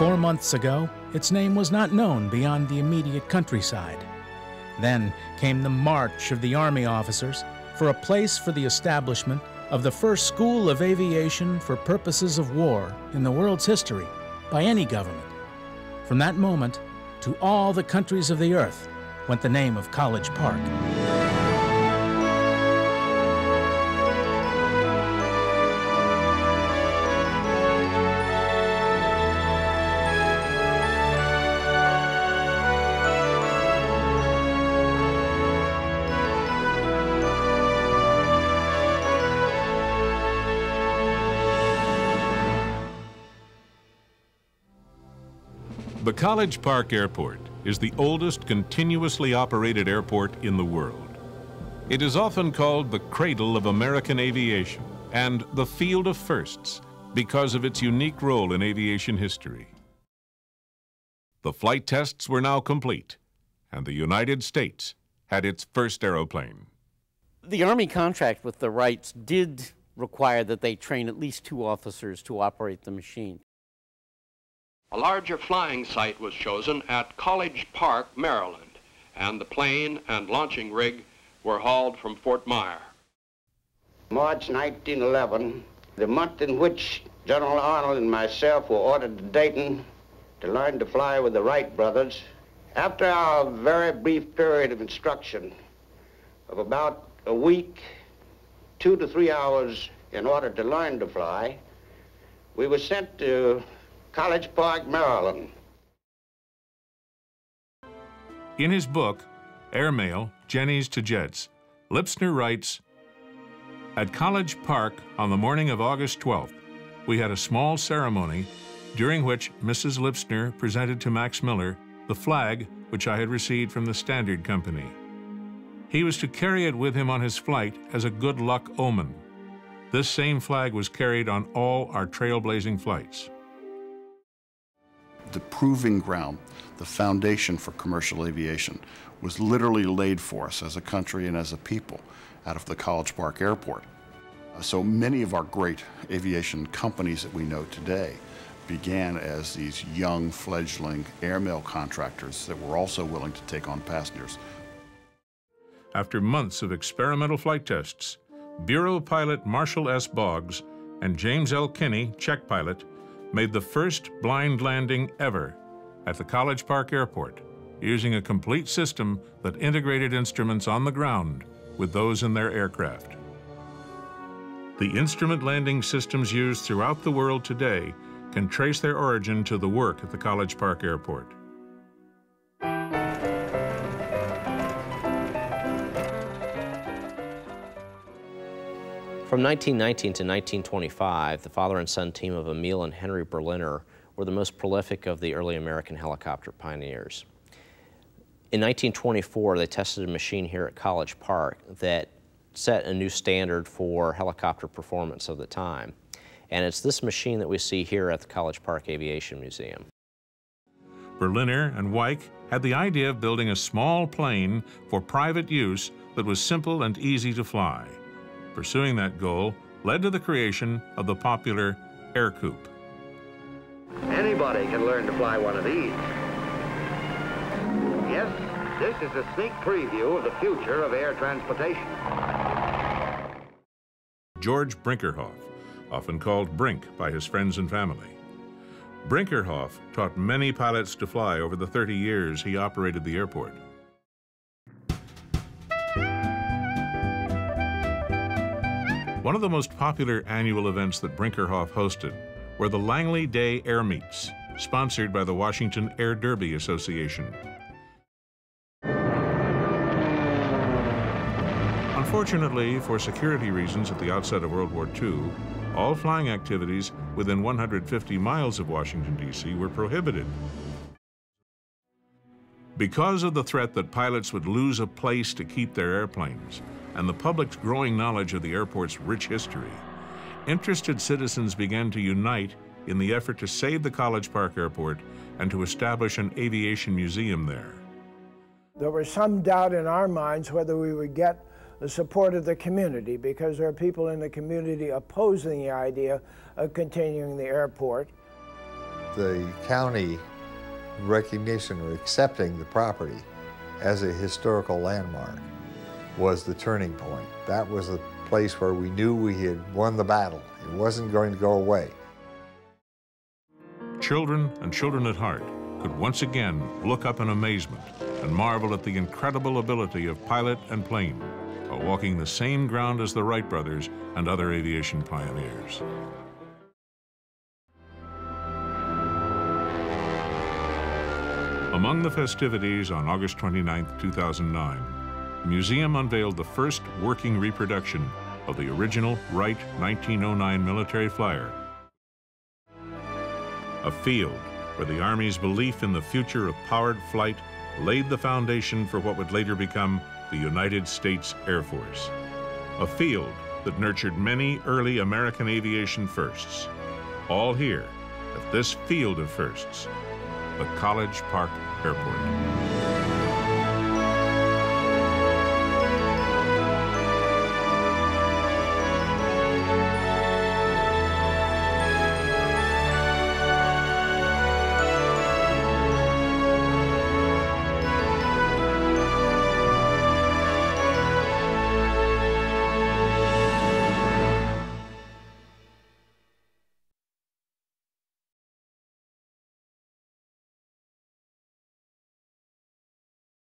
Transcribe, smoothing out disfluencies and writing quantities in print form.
4 months ago, its name was not known beyond the immediate countryside. Then came the march of the Army officers for a place for the establishment of the first school of aviation for purposes of war in the world's history by any government. From that moment, to all the countries of the earth went the name of College Park. The College Park Airport is the oldest continuously operated airport in the world. It is often called the cradle of American aviation and the field of firsts because of its unique role in aviation history. The flight tests were now complete, and the United States had its first aeroplane. The Army contract with the Wrights did require that they train at least 2 officers to operate the machine. A larger flying site was chosen at College Park, Maryland, and the plane and launching rig were hauled from Fort Myer. March 1911, the month in which General Arnold and myself were ordered to Dayton to learn to fly with the Wright brothers. After our very brief period of instruction of about a week, 2 to 3 hours in order to learn to fly, we were sent to College Park, Maryland. In his book, Airmail, Jennies to Jets, Lipsner writes, "At College Park on the morning of August 12th, we had a small ceremony during which Mrs. Lipsner presented to Max Miller the flag which I had received from the Standard Company. He was to carry it with him on his flight as a good luck omen. This same flag was carried on all our trailblazing flights." The proving ground, the foundation for commercial aviation, was literally laid for us as a country and as a people out of the College Park Airport. So many of our great aviation companies that we know today began as these young, fledgling airmail contractors that were also willing to take on passengers. After months of experimental flight tests, Bureau pilot Marshall S. Boggs and James L. Kinney, check pilot, made the first blind landing ever at the College Park Airport, using a complete system that integrated instruments on the ground with those in their aircraft. The instrument landing systems used throughout the world today can trace their origin to the work at the College Park Airport. From 1919 to 1925, the father and son team of Emil and Henry Berliner were the most prolific of the early American helicopter pioneers. In 1924, they tested a machine here at College Park that set a new standard for helicopter performance of the time. And it's this machine that we see here at the College Park Aviation Museum. Berliner and Weick had the idea of building a small plane for private use that was simple and easy to fly. Pursuing that goal led to the creation of the popular Air Coupe. Anybody can learn to fly one of these. Yes, this is a sneak preview of the future of air transportation. George Brinkerhoff, often called Brink by his friends and family. Brinkerhoff taught many pilots to fly over the 30 years he operated the airport. One of the most popular annual events that Brinkerhoff hosted were the Langley Day Air Meets, sponsored by the Washington Air Derby Association. Unfortunately, for security reasons at the outset of World War II, all flying activities within 150 miles of Washington, D.C. were prohibited. Because of the threat that pilots would lose a place to keep their airplanes, and the public's growing knowledge of the airport's rich history, interested citizens began to unite in the effort to save the College Park Airport and to establish an aviation museum there. There was some doubt in our minds whether we would get the support of the community, because there are people in the community opposing the idea of continuing the airport. the county recognition or accepting the property as a historical landmark was the turning point. That was the place where we knew we had won the battle. It wasn't going to go away. Children and children at heart could once again look up in amazement and marvel at the incredible ability of pilot and plane while walking the same ground as the Wright brothers and other aviation pioneers. Among the festivities on August 29, 2009, the museum unveiled the first working reproduction of the original Wright 1909 military flyer, a field where the Army's belief in the future of powered flight laid the foundation for what would later become the United States Air Force, a field that nurtured many early American aviation firsts, all here at this field of firsts, the College Park Airport.